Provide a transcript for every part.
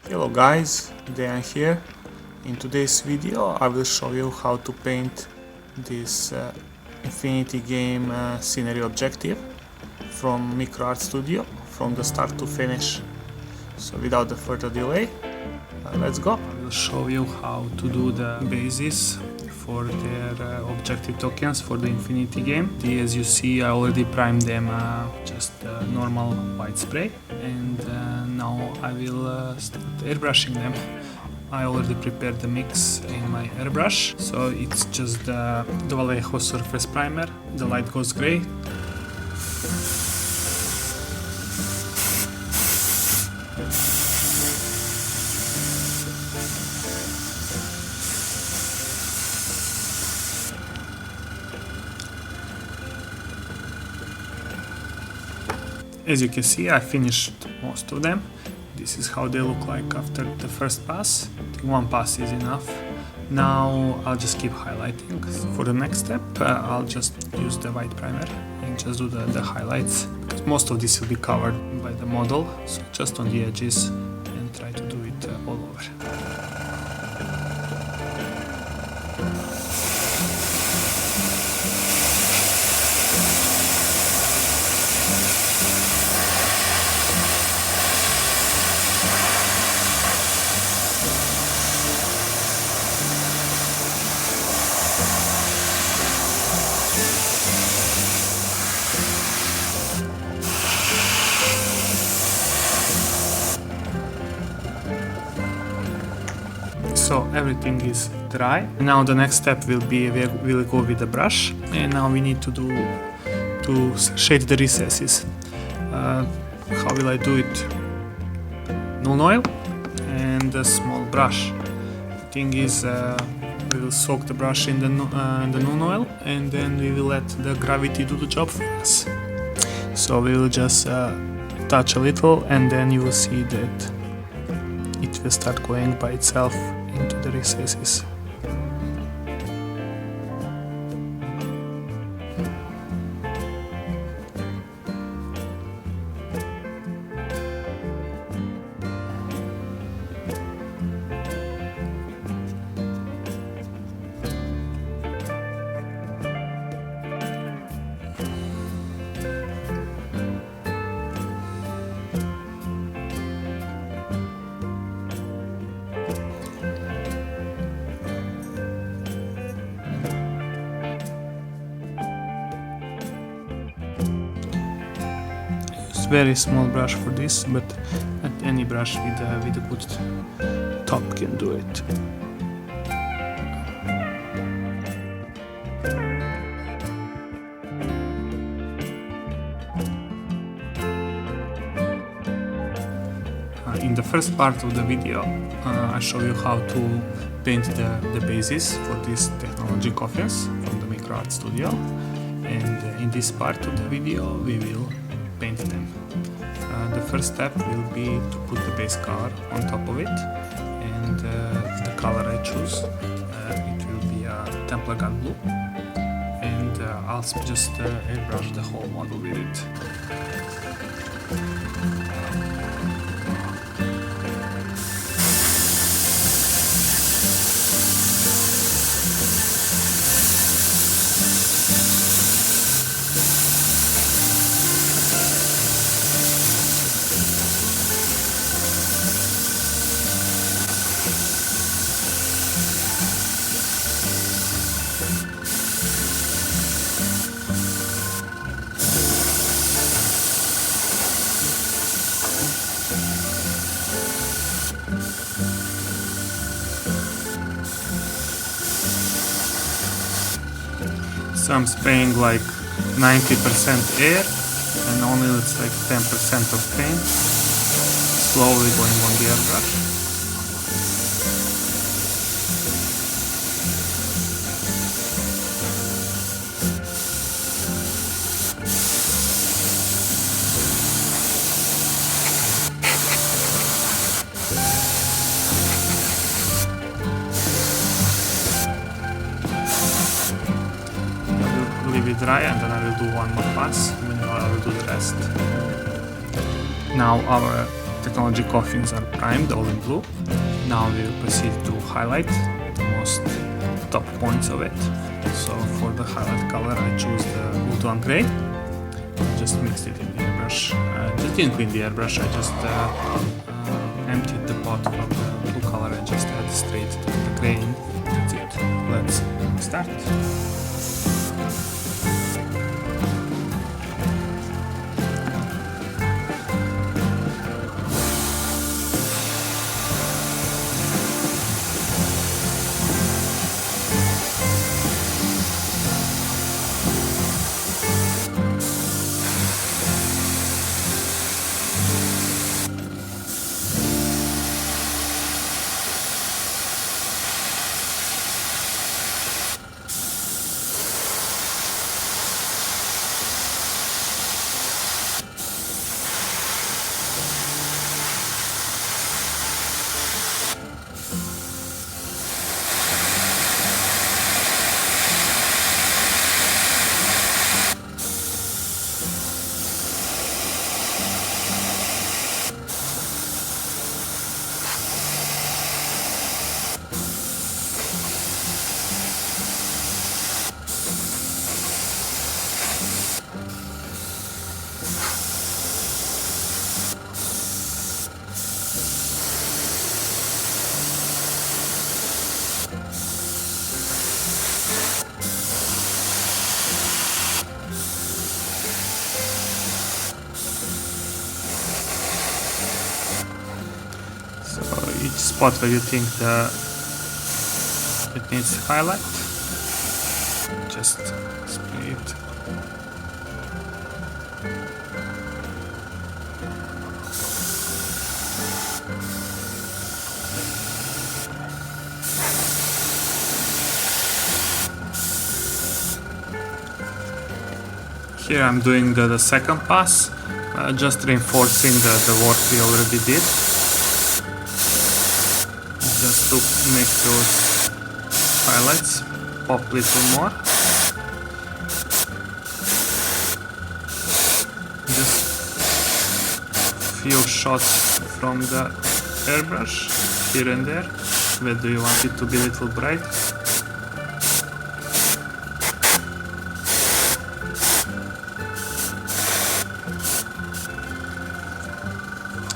Hello guys, Dan here. In today's video I will show you how to paint this Infinity game scenery objective from microart studio from the start to finish. So without the further delay, let's go. I will show you how to do the bases for their objective tokens for the Infinity game. As you see, I already primed them just normal white spray, and now I will start airbrushing them. I already prepared the mix in my airbrush, so it's just the Vallejo surface primer. The light goes gray. As you can see, I finished most of them. This is how they look like after the first pass. I think one pass is enough. Now I'll just keep highlighting. For the next step, I'll just use the white primer and just do the highlights, because most of this will be covered by the model, so just on the edges, and try to do it all over. So everything is dry. Now the next step will be we'll go with the brush, and now we need to shade the recesses. How will I do it? Noon oil and a small brush. The thing is, we will soak the brush in the noon oil, and then we will let the gravity do the job for us. So we will just touch a little, and then you will see that it will start going by itself into the recesses. Very small brush for this, but any brush with a good top can do it. In the first part of the video, I show you how to paint the bases for these technology coffins from the microart studio, and in this part of the video we will paint them. The first step will be to put the base color on top of it, and the color I choose, it will be a Templar Gun Blue, and I'll just airbrush the whole model with it. So I'm spraying like 90% air, and only it's like 10% of paint, slowly going on the airbrush. Leave it dry, and then I will do one more pass, and then I will do the rest. Now our technology coffins are primed, all in blue. Now we will proceed to highlight the most top points of it. So for the highlight color I choose the wood one gray. Just mixed it in the airbrush. Just didn't clean the airbrush, I just emptied the pot from the blue color and just add straight to the grain. That's it. Let's start. Each spot where you think it needs highlight, just spray it. Here I'm doing the second pass, just reinforcing the work we already did. Just to make those highlights pop a little more. Just few shots from the airbrush here and there. Where do you want it to be a little bright?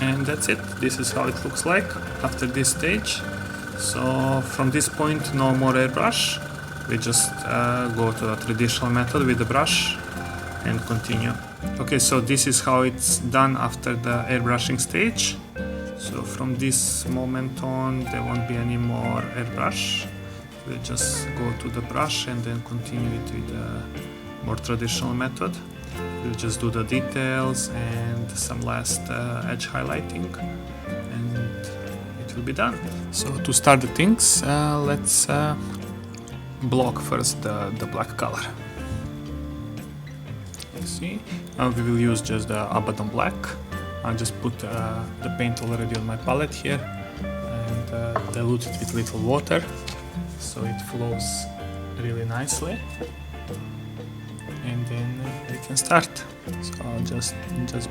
And that's it. This is how it looks like after this stage. So from this point no more airbrush, we just go to a traditional method with the brush and continue. Okay, so this is how it's done after the airbrushing stage. So from this moment on there won't be any more airbrush. We'll just go to the brush and then continue it with a more traditional method. We'll just do the details and some last edge highlighting, and it will be done. So to start the things, let's block first the black color. You see, we will use just the Abaddon Black. I'll just put the paint already on my palette here and dilute it with little water so it flows really nicely. And then we can start. So I'll just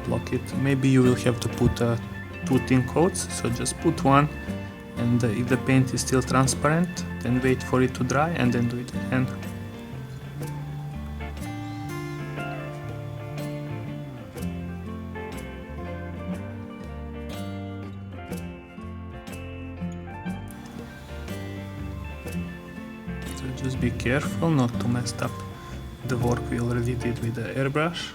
block it. Maybe you will have to put 2 thin coats, so just put one, and if the paint is still transparent, then wait for it to dry and then do it again. So just be careful not to mess up the work we already did with the airbrush.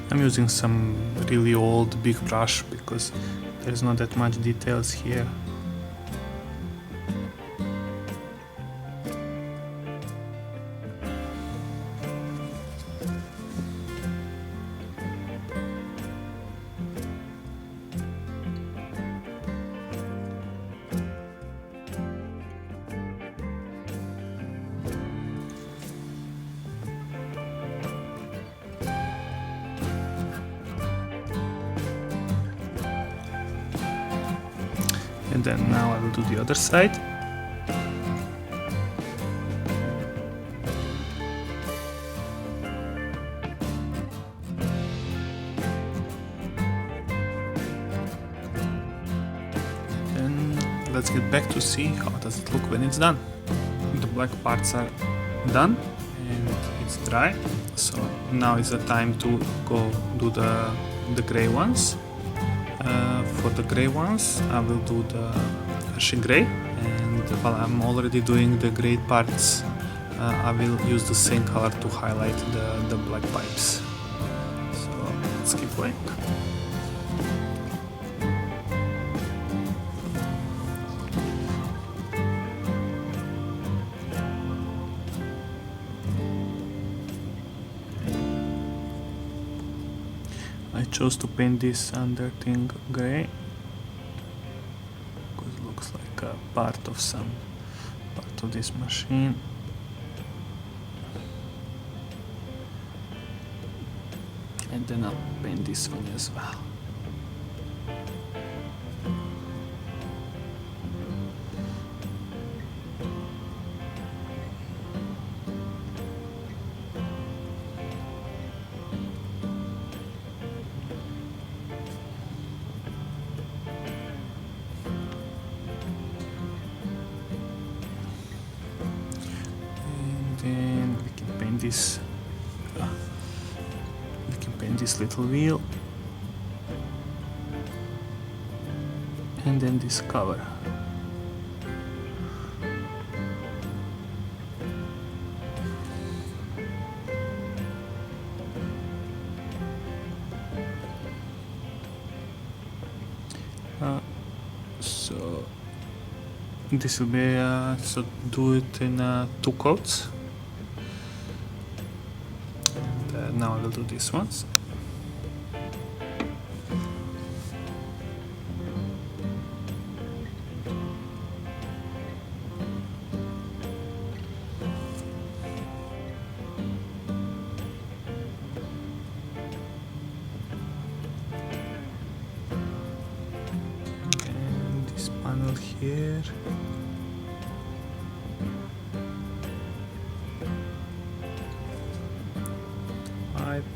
I'm using some really old big brush because there's not that much details here. And then now I will do the other side. let's get back to see how does it look when it's done. The black parts are done and it's dry, so now is the time to go do the gray ones. For the gray ones I will do the Hershey gray, and while I'm already doing the gray parts I will use the same color to highlight the black pipes. So let's keep going. I chose to paint this under thing gray because it looks like a part of this machine. And then I'll paint this one as well. Then we can paint this. We can paint this little wheel, and then this cover. So this will be so do it in 2 coats. Now I will do these ones. And this panel here.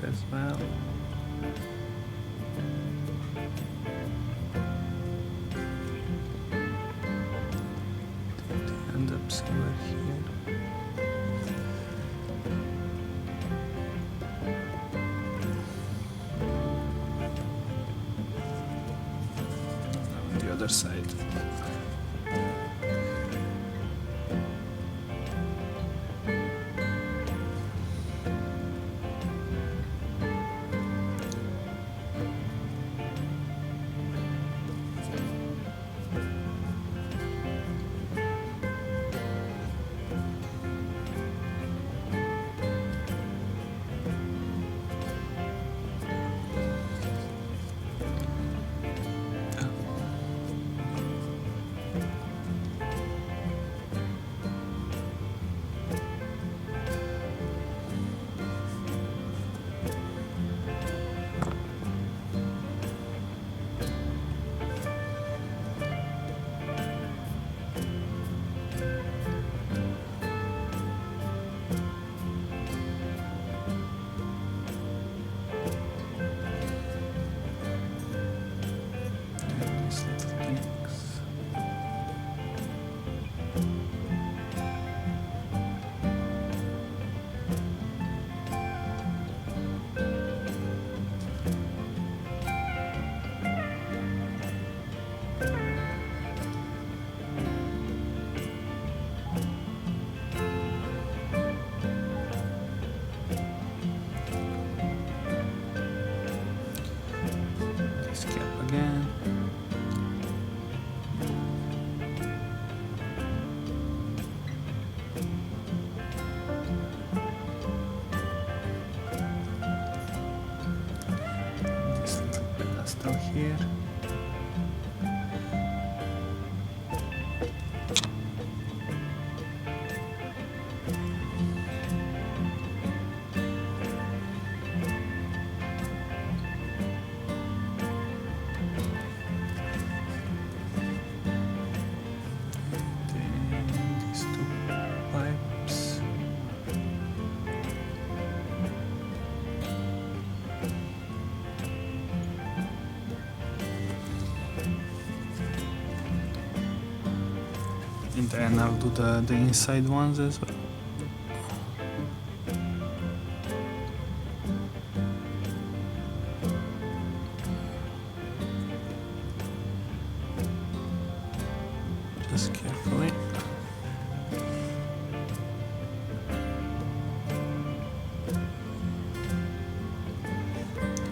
As well. They end up somewhere here. On the other side. Here. And then I'll do the inside ones as well. Just carefully.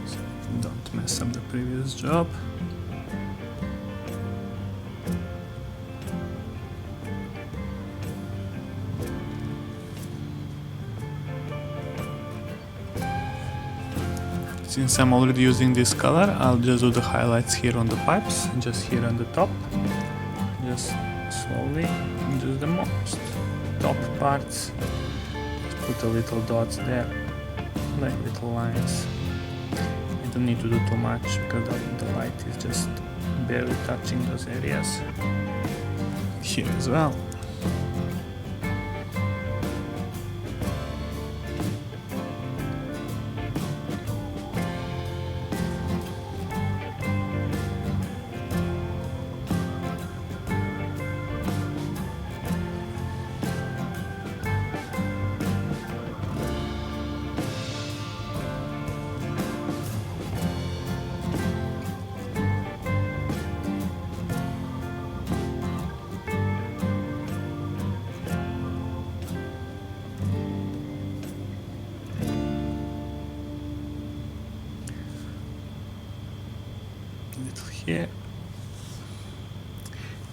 So don't mess up the previous job. Since I'm already using this color, I'll just do the highlights here on the pipes, just here on the top. Just slowly, just the most top parts. Just put a little dots there, like little lines. I don't need to do too much because the light is just barely touching those areas. Here as well. Little here,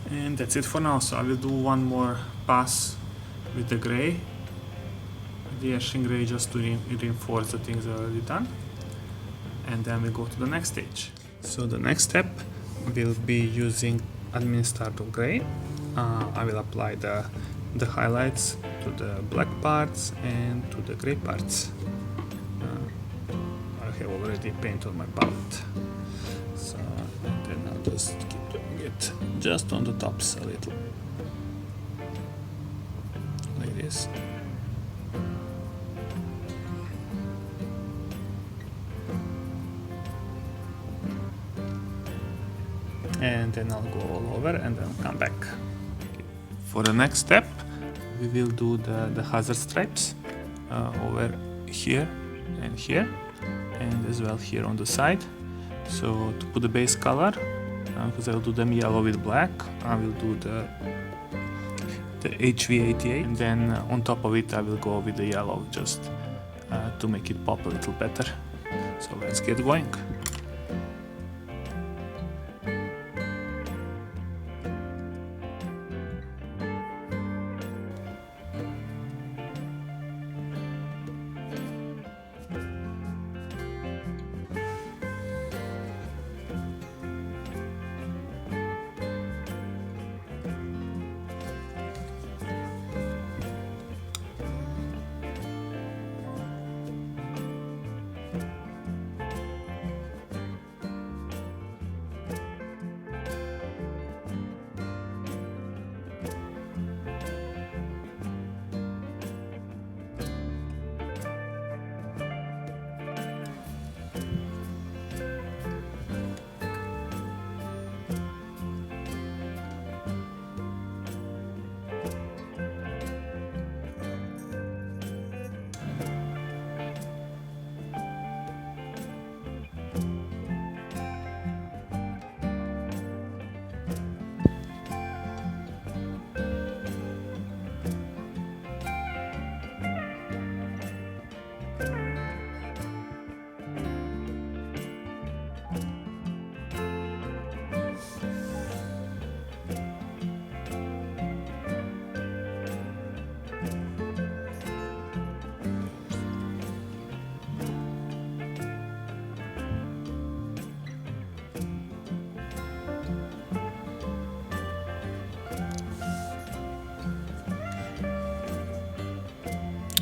and that's it for now. So I will do one more pass with the gray, the Ashen gray, just to reinforce the things already done, and then we go to the next stage. So the next step will be using Administrator gray. I will apply the highlights to the black parts and to the gray parts. I have already painted on my palette. So, and then I'll just keep doing it just on the tops a little, like this. And then I'll go all over and then come back. For the next step, we will do the hazard stripes over here and here, and as well here on the side. So to put the base color, because I will do them yellow with black, I will do the HV88, and then on top of it I will go with the yellow, just to make it pop a little better. So let's get going.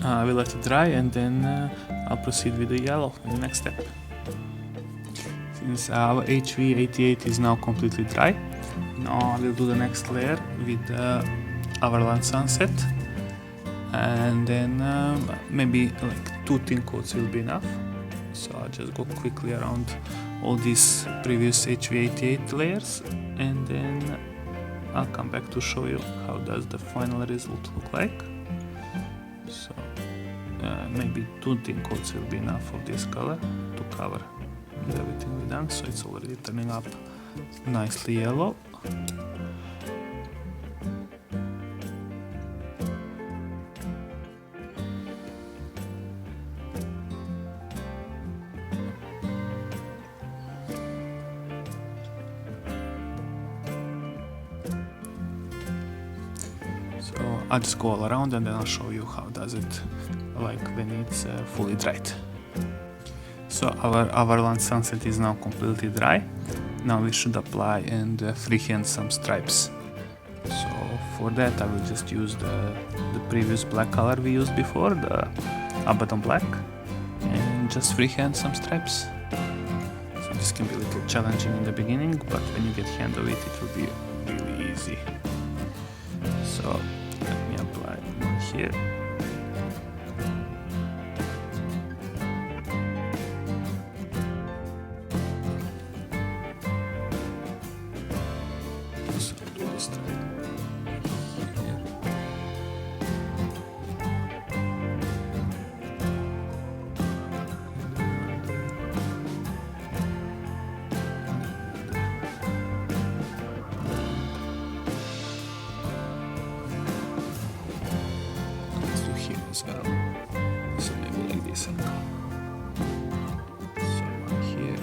I will let it dry, and then I'll proceed with the yellow in the next step. Since our HV88 is now completely dry, now I will do the next layer with the Averland Sunset, and then maybe like 2 thin coats will be enough. So I'll just go quickly around all these previous HV88 layers, and then I'll come back to show you how does the final result look like. So maybe 2 thin coats will be enough of this color to cover everything we've done, so it's already turning up nicely yellow. So I'll just go all around and then I'll show you how does it like when it's fully dried. So our Averland Sunset is now completely dry. Now we should apply and freehand some stripes. So for that I will just use the previous black color we used before, the Abaddon Black, and just freehand some stripes. So this can be a little challenging in the beginning, but when you get hand of it, it will be really easy. So let me apply one here. So do this time here. As well. So maybe like this angle. So one here.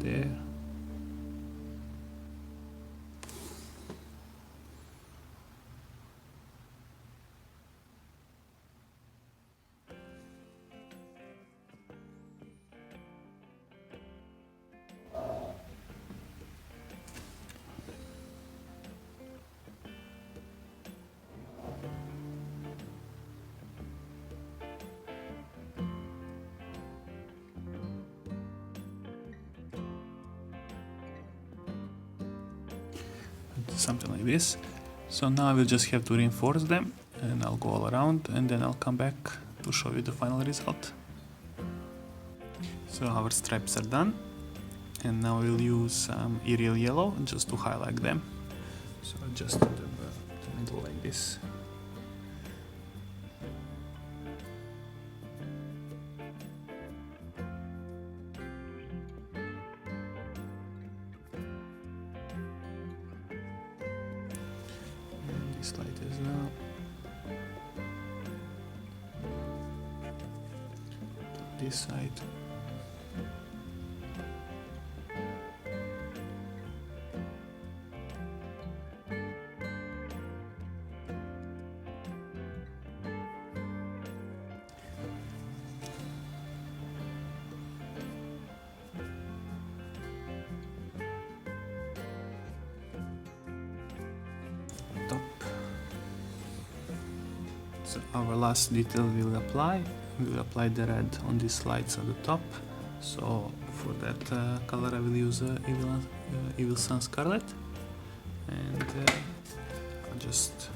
There. Something like this. So now I will just have to reinforce them, and I'll go all around and then I'll come back to show you the final result. So our stripes are done, and now we'll use some Yriel Yellow just to highlight them. So just in the middle like this. This light as well. This side. Top. So our last detail we'll apply the red on these slides at the top. So for that color I will use Yriel Scarlet, and I'll just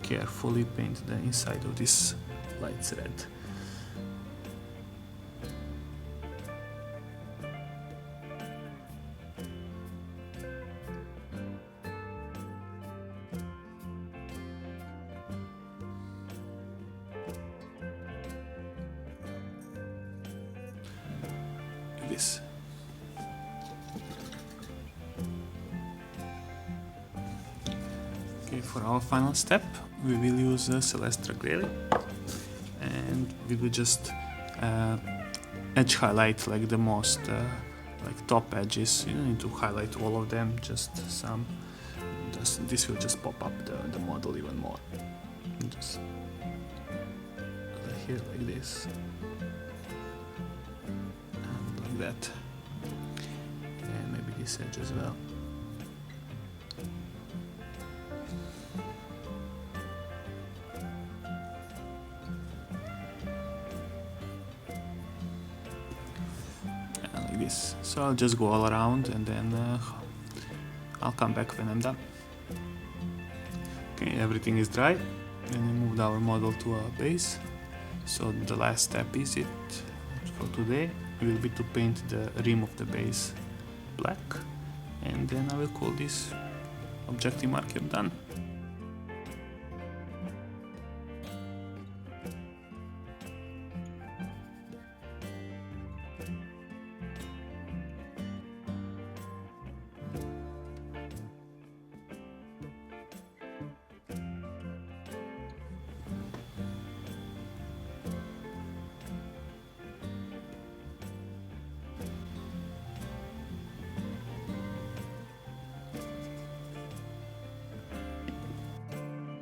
carefully paint the inside of these lights red. This. Okay, for our final step we will use Celestra Grey, and we will just edge highlight like the most like top edges. You don't need to highlight all of them, just some. This will just pop up the model even more. Just here like this. That, and maybe this edge as well. And like this. So I'll just go all around, and then I'll come back when I'm done. Okay, everything is dry, and we moved our model to a base. So the last step is it for today. will be to paint the rim of the base black, and then I will call this objective marker done.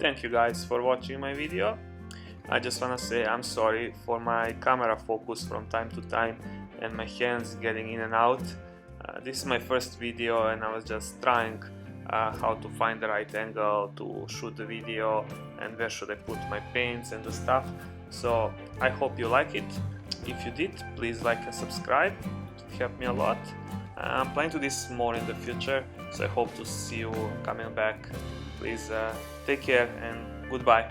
Thank you guys for watching my video. I just wanna say I'm sorry for my camera focus from time to time and my hands getting in and out. This is my first video and I was just trying how to find the right angle to shoot the video and where should I put my paints and the stuff. So I hope you like it. If you did, please like and subscribe. It helped me a lot. I'm planning to do this more in the future, so I hope to see you coming back. Please take care and goodbye.